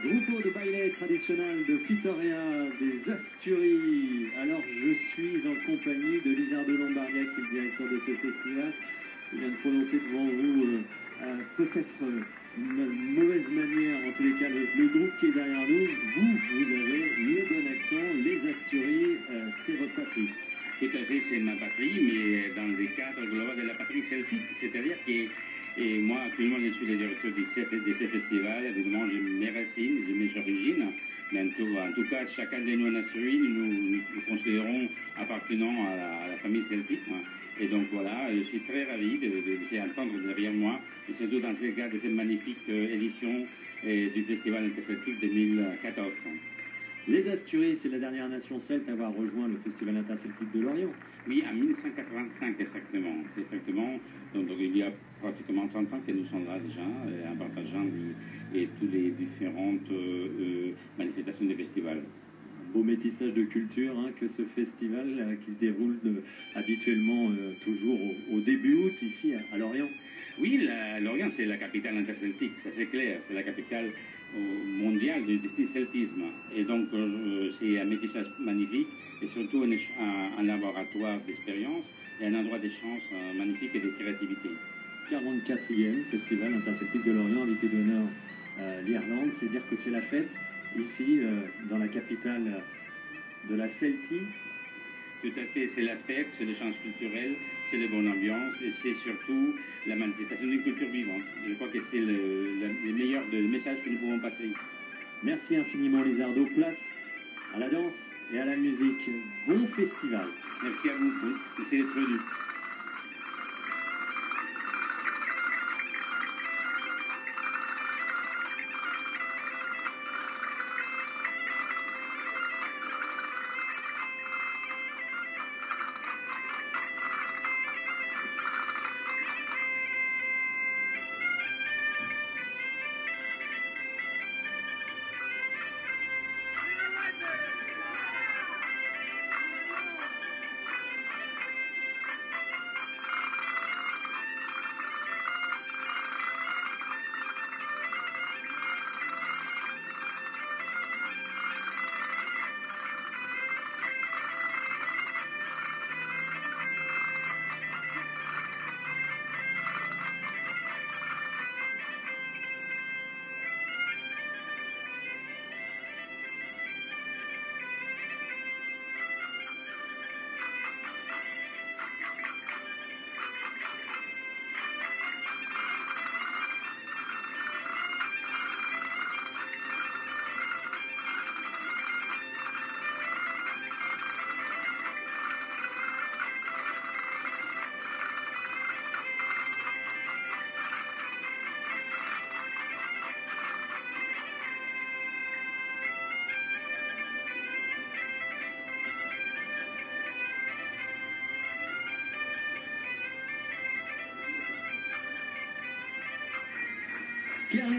Grupo de baile traditionnel de Vitoria des Asturies. Alors je suis en compagnie de Lizardo Lombardia, qui est le directeur de ce festival. Il vient de prononcer devant vous peut-être une mauvaise manière, en tous les cas le groupe qui est derrière nous. Vous avez le bon accent, les Asturies, c'est votre patrie. Tout à fait, c'est ma patrie, mais dans le cadre global de la patrie celtique. C'est-à-dire que moi, actuellement, je suis le directeur de ce festival. Évidemment, j'ai mes racines, j'ai mes origines. Mais en tout cas, chacun de nous en Asturies, nous considérons appartenant à la famille celtique. Et donc voilà, je suis très ravi de laisser entendre derrière moi, et surtout dans ce cadre de cette magnifique édition du Festival interceltique 2014. Les Asturies, c'est la dernière nation celte à avoir rejoint le Festival interceltique de Lorient. Oui, en 1985 exactement. C'est exactement, donc il y a pratiquement 30 ans que nous sommes là déjà, en partageant toutes les différentes manifestations du festival. Beau métissage de culture que ce festival qui se déroule habituellement toujours au début août ici à Lorient. Oui, Lorient c'est la capitale interceltique, ça c'est clair, c'est la capitale mondiale du celtisme. Et donc c'est un métissage magnifique et surtout un laboratoire d'expérience et un endroit d'échange magnifique et de créativité. 44e Festival interceltique de Lorient, invité d'honneur l'Irlande, c'est dire que c'est la fête ici dans la capitale de la Celtie. Tout à fait, c'est la fête, c'est l'échange culturel, c'est la bonne ambiance et c'est surtout la manifestation d'une culture vivante. Je crois que c'est le meilleur message que nous pouvons passer. Merci infiniment Lizardo, place à la danse et à la musique. Bon festival. Merci à vous, merci d'être venu. Pierre